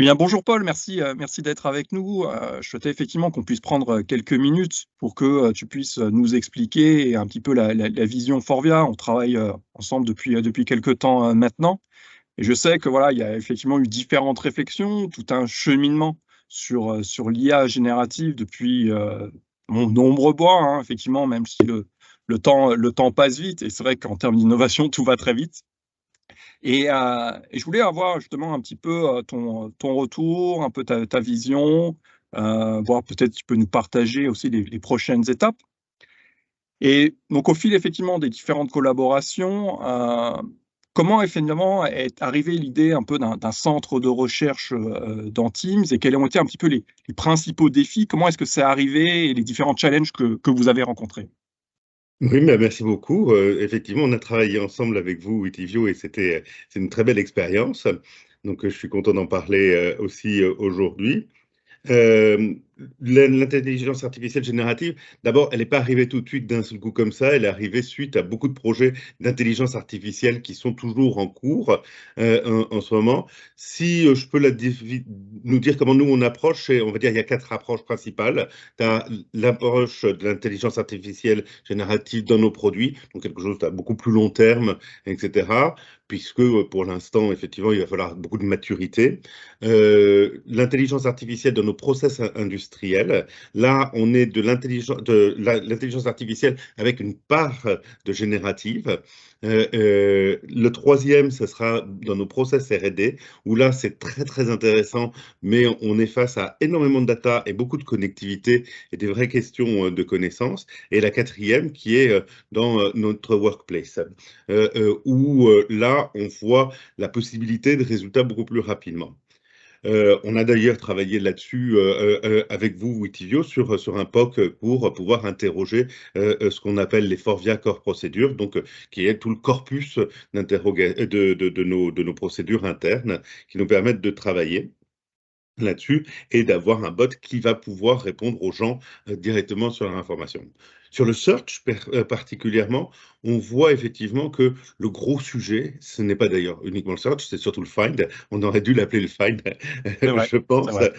Eh bien, bonjour Paul, merci d'être avec nous. Je souhaitais effectivement qu'on puisse prendre, quelques minutes pour que, tu puisses, nous expliquer un petit peu la vision Forvia. On travaille, ensemble depuis quelque temps, maintenant, et je sais que voilà, il y a effectivement eu différentes réflexions, tout un cheminement sur l'IA générative depuis, de nombreux mois, hein, effectivement, même si le temps passe vite, et c'est vrai qu'en termes d'innovation, tout va très vite. Et je voulais avoir justement un petit peu, ton retour, un peu ta vision, voir peut-être tu peux nous partager aussi les prochaines étapes. Et donc au fil effectivement des différentes collaborations, comment finalement est arrivée l'idée un peu d'un centre de recherche, dans Teams, et quels ont été un petit peu les principaux défis? Comment est-ce que c'est arrivé et les différents challenges que vous avez rencontrés? Oui, bah, merci beaucoup. Effectivement, on a travaillé ensemble avec vous, Witivio, et c'est une très belle expérience. Donc, je suis content d'en parler, aussi, aujourd'hui. Hem, l'intelligence artificielle générative, d'abord, elle n'est pas arrivée tout de suite d'un seul coup comme ça, elle est arrivée suite à beaucoup de projets d'intelligence artificielle qui sont toujours en cours, en ce moment. Si, je peux la dévi nous dire comment nous on approche, c'est on va dire il y a 4 approches principales. Tu as l'approche de l'intelligence artificielle générative dans nos produits, donc quelque chose à beaucoup plus long terme et cetera, puisque, pour l'instant, effectivement, il va falloir beaucoup de maturité. L'intelligence artificielle dans nos process industriels. Là, on est l'intelligence artificielle avec une part de générative. Le troisième, ce sera dans nos process R&D, où là, c'est très, très intéressant, mais on est face à énormément de data et beaucoup de connectivité et des vraies questions de connaissances. Et la quatrième, qui est dans notre workplace, où là, on voit la possibilité de résultats beaucoup plus rapidement. On a d'ailleurs travaillé là-dessus, avec vous, Witivio, sur un POC, pour pouvoir interroger, ce qu'on appelle les Forvia Core Procedures, donc qui est tout le corpus de nos procédures internes qui nous permettent de travailler là-dessus et d'avoir un bot qui va pouvoir répondre aux gens, directement sur leur information. Sur le search particulièrement, on voit effectivement que le gros sujet, ce n'est pas d'ailleurs uniquement le search, c'est surtout le find. On aurait dû l'appeler le find, C'est vrai, je c'est pense. vrai.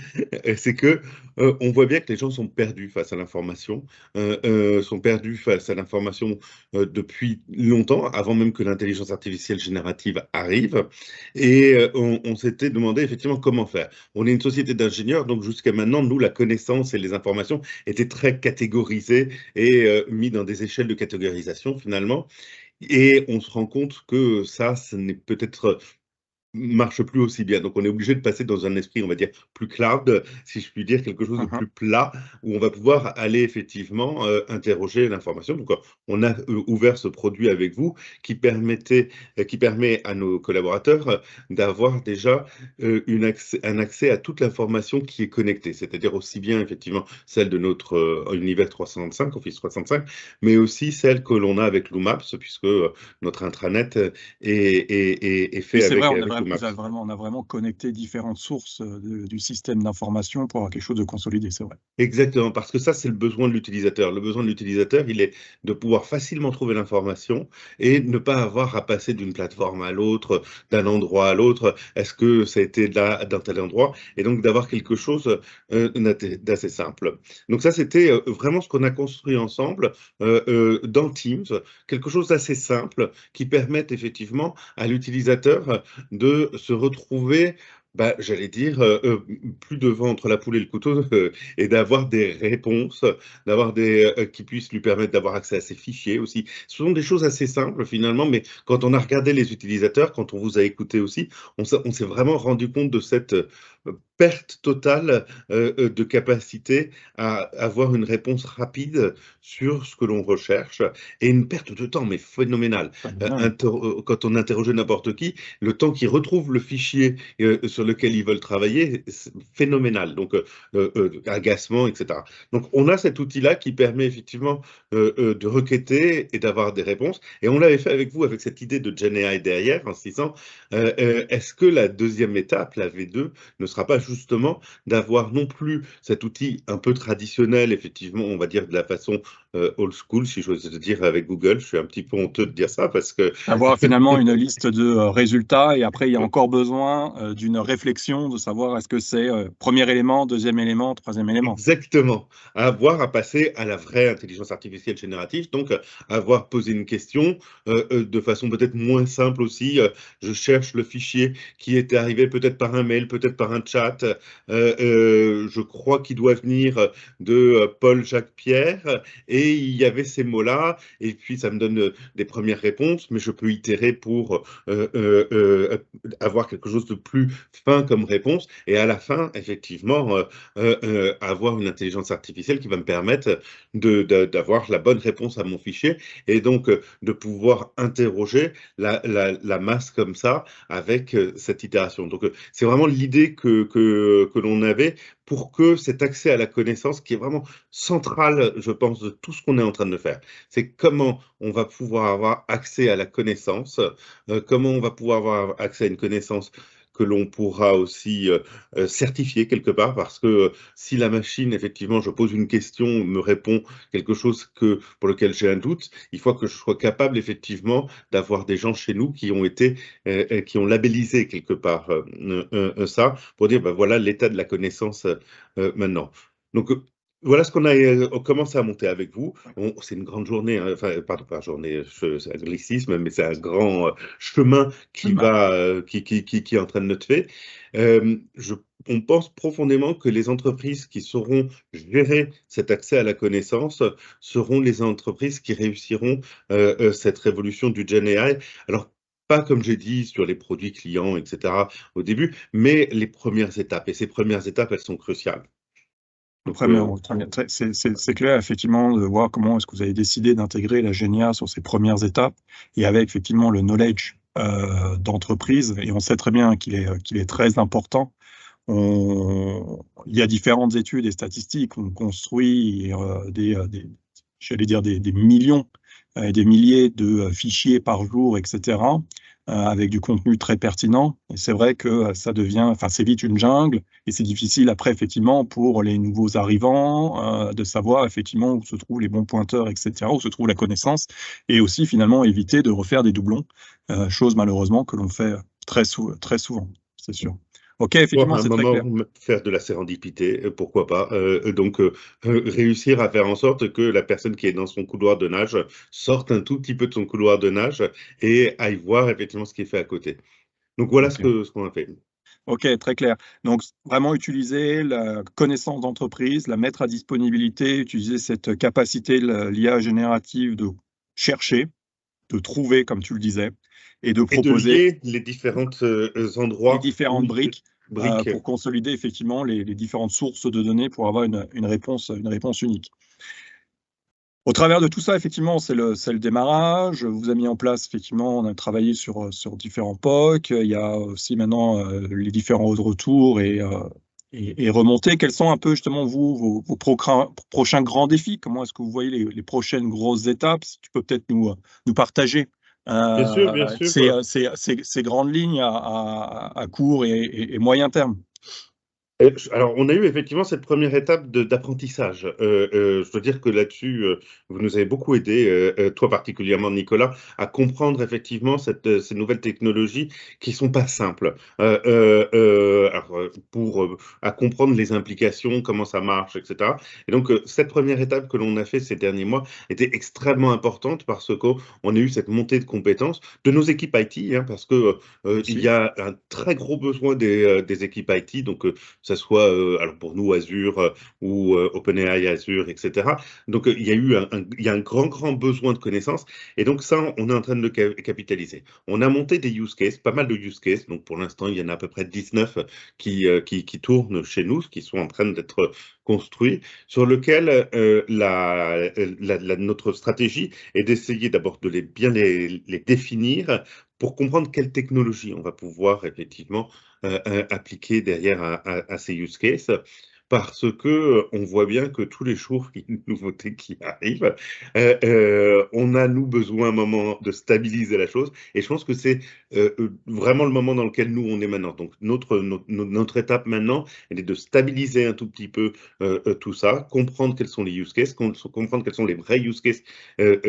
C'est que, on voit bien que les gens sont perdus face à l'information, sont perdus face à l'information, depuis longtemps, avant même que l'intelligence artificielle générative arrive, et on s'était demandé effectivement comment faire. On est une société d'ingénieurs, donc jusqu'à maintenant, nous, la connaissance et les informations étaient très catégorisées et mis dans des échelles de catégorisation finalement. Et on se rend compte que ça, ce n'est peut-être marche plus aussi bien. Donc on est obligé de passer dans un esprit, on va dire, plus cloud, si je puis dire, quelque chose de Mmh. plus plat, où on va pouvoir aller effectivement, interroger l'information. Donc, on a, ouvert ce produit avec vous qui permet à nos collaborateurs, d'avoir déjà, un accès à toute l'information qui est connectée. C'est-à-dire aussi bien effectivement celle de notre, univers 365, Office 365, mais aussi celle que l'on a avec Loomaps, puisque, notre intranet, est Oui, fait c'est vrai, avec on a avec vraiment vous avez Loomaps. vraiment on a vraiment connecté différentes sources, du système d'information pour avoir quelque chose de consolidé, c'est vrai. Exactement, parce que ça, c'est le besoin de l'utilisateur. Le besoin de l'utilisateur, il est de pouvoir facilement trouver l'information et ne pas avoir à passer d'une plateforme à l'autre, d'un endroit à l'autre. Est-ce que ça a été là, dans tel endroit? Et donc d'avoir quelque chose, d'assez simple. Donc ça, c'était, vraiment ce qu'on a construit ensemble, dans Teams, quelque chose d'assez simple qui permette effectivement à l'utilisateur, de se retrouver, bah, j'allais dire, plus devant entre la poule et le couteau, et d'avoir des réponses, d'avoir qui puissent lui permettre d'avoir accès à ses fichiers aussi. Ce sont des choses assez simples finalement, mais quand on a regardé les utilisateurs, quand on vous a écouté aussi, on s'est vraiment rendu compte de cette, perte totale, de capacité à avoir une réponse rapide sur ce que l'on recherche, et une perte de temps, mais phénoménale. Phénoménal. Quand on interrogeait n'importe qui, le temps qu'ils retrouvent le fichier, sur lequel ils veulent travailler, c'est phénoménal. Donc, agacement, et cetera. Donc on a cet outil-là qui permet effectivement, de requêter et d'avoir des réponses, et on l'avait fait avec vous, avec cette idée de GenAI derrière, en se disant, est-ce que la deuxième étape, la V2, ne sera pas justement d'avoir non plus cet outil un peu traditionnel, effectivement, on va dire de la façon old school, si j'ose dire, avec Google. Je suis un petit peu honteux de dire ça parce que Avoir finalement une liste de résultats et après il y a encore besoin d'une réflexion de savoir est-ce que c'est premier élément, deuxième élément, troisième élément. exactement, avoir à passer à la vraie intelligence artificielle générative, donc avoir posé une question de façon peut-être moins simple aussi. Je cherche le fichier qui était arrivé peut-être par un mail, peut-être par un chat. Je crois qu'il doit venir de Paul Jacques Pierre et il y avait ces mots-là et puis ça me donne des premières réponses, mais je peux itérer pour avoir quelque chose de plus fin comme réponse et à la fin, effectivement, avoir une intelligence artificielle qui va me permettre d'avoir la bonne réponse à mon fichier et donc de pouvoir interroger la masse comme ça avec cette itération. Donc c'est vraiment l'idée que l'on avait pour que cet accès à la connaissance qui est vraiment central, je pense, de tout ce qu'on est en train de faire. C'est comment on va pouvoir avoir accès à la connaissance, comment on va pouvoir avoir accès à une connaissance que l'on pourra aussi certifier quelque part, parce que si la machine, effectivement, je pose une question, me répond quelque chose pour lequel j'ai un doute, il faut que je sois capable, effectivement, d'avoir des gens chez nous qui ont été, qui ont labellisé quelque part ça, pour dire, ben voilà l'état de la connaissance maintenant. Donc, voilà ce qu'on a commencé à monter avec vous. C'est une grande journée, hein, enfin, pardon, pas journée, c'est un anglicisme, mais c'est un grand chemin qui est en train de notre fait. On pense profondément que les entreprises qui sauront gérer cet accès à la connaissance seront les entreprises qui réussiront cette révolution du Gen AI. Alors, pas comme j'ai dit sur les produits clients, etc. au début, mais les premières étapes. Et ces premières étapes, elles sont cruciales. Donc, Très bien. C'est clair, effectivement, de voir comment est-ce que vous avez décidé d'intégrer la GNIA sur ces premières étapes et avec effectivement le knowledge d'entreprise. Et on sait très bien qu'il est très important. Il y a différentes études et statistiques. On construit j'allais dire des millions et des milliers de fichiers par jour, etc., avec du contenu très pertinent. Et c'est vrai que ça devient, enfin, c'est vite une jungle et c'est difficile après, effectivement, pour les nouveaux arrivants, de savoir effectivement où se trouvent les bons pointeurs, etc., où se trouve la connaissance et aussi finalement éviter de refaire des doublons, chose malheureusement que l'on fait très souvent, c'est sûr. Ok, pour effectivement, un c'est très clair. moment faire de la sérendipité, pourquoi pas. Donc, réussir à faire en sorte que la personne qui est dans son couloir de nage sorte un tout petit peu de son couloir de nage et aille voir effectivement ce qui est fait à côté. Donc voilà Ok. ce qu'on a fait. Ok, très clair. Donc, vraiment utiliser la connaissance d'entreprise, la mettre à disponibilité, utiliser cette capacité, l'IA générative de chercher, de trouver, comme tu le disais, et de Et de proposer lier les différents les endroits où différentes briques briques. pour consolider effectivement les différentes sources de données pour avoir une réponse unique. Au travers de tout ça, effectivement, c'est le démarrage. Vous avez mis en place, effectivement, on a travaillé sur différents POC. Il y a aussi maintenant les différents retours et remontées. Quels sont un peu, justement, vos prochains grands défis? Comment est-ce que vous voyez les prochaines grosses étapes? Si tu peux peut-être nous partager Bien sûr. ces grandes lignes à court et moyen terme. Alors, on a eu effectivement cette première étape d'apprentissage. Je dois dire que là-dessus, vous nous avez beaucoup aidé, toi particulièrement Nicolas, à comprendre effectivement ces nouvelles technologies qui sont pas simples. Alors, à comprendre les implications, comment ça marche, et cetera. Et donc, cette première étape que l'on a fait ces derniers mois était extrêmement importante parce qu'on a eu cette montée de compétences de nos équipes IT, hein, parce que, il y Aussi. a un très gros besoin des équipes IT, donc ça soit alors pour nous Azure ou OpenAI Azure, etc. Donc il y a eu il y a un grand besoin de connaissances et donc ça on est en train de le capitaliser. On a monté des use cases, pas mal de use cases. Donc pour l'instant il y en a à peu près 19 qui tournent chez nous, qui sont en train d'être construits, sur lequel notre stratégie est d'essayer d'abord de bien les définir pour comprendre quelle technologie on va pouvoir effectivement appliquer derrière à ces use cases parce que on voit bien que tous les jours, il y a une nouveauté qui arrive. On a, nous, besoin un moment de stabiliser la chose, et je pense que c'est vraiment le moment dans lequel nous, on est maintenant. Donc, notre étape maintenant, elle est de stabiliser un tout petit peu tout ça, comprendre quels sont les use cases, comprendre quels sont les vrais use cases,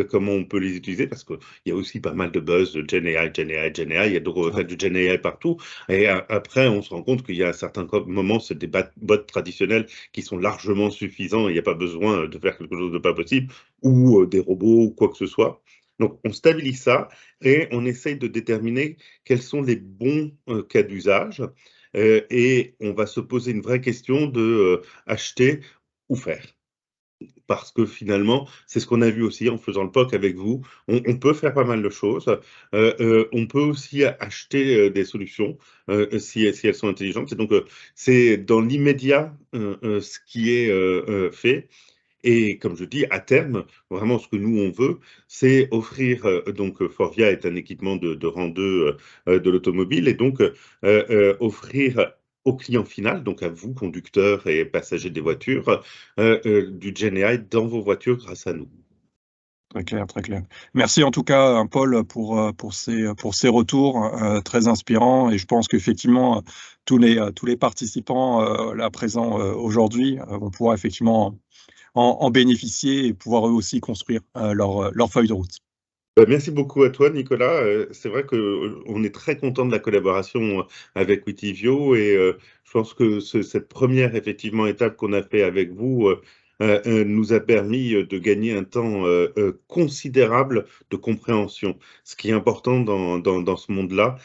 comment on peut les utiliser, parce qu'il y a aussi pas mal de buzz de Gen AI, Gen AI, Gen AI, il y a du Gen AI partout, et après, on se rend compte qu'il y a à certains moments, c'est des bots traditionnels qui sont largement suffisants, il n'y a pas besoin de faire quelque chose de pas possible, ou des robots, ou quoi que ce soit. Donc, on stabilise ça et on essaye de déterminer quels sont les bons cas d'usage, et on va se poser une vraie question de acheter ou faire. Parce que finalement, c'est ce qu'on a vu aussi en faisant le POC avec vous. On peut faire pas mal de choses. On peut aussi acheter des solutions si elles sont intelligentes. Et donc, c'est dans l'immédiat ce qui est fait. Et comme je dis, à terme, vraiment ce que nous on veut, c'est offrir, donc Forvia est un équipement de rang 2 de l'automobile, et donc offrir au client final, donc à vous, conducteurs et passagers des voitures, du Gen AI dans vos voitures grâce à nous. Très clair, très clair. Merci en tout cas, Paul, pour ces retours, très inspirants, et je pense qu'effectivement, tous les participants, là présents, aujourd'hui, vont pouvoir effectivement en bénéficier et pouvoir eux aussi construire, leur feuille de route. Bah, merci beaucoup à toi, Nicolas. C'est vrai que on est très content de la collaboration avec Witivio, et je pense que cette première effectivement étape qu'on a fait avec vous nous a permis de gagner un temps considérable de compréhension. Ce qui est important dans ce monde-là,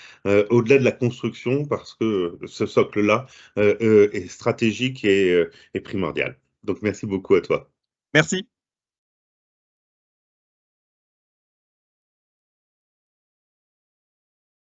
au-delà de la construction, parce que ce socle-là est stratégique et primordial. Donc merci beaucoup à toi. Merci.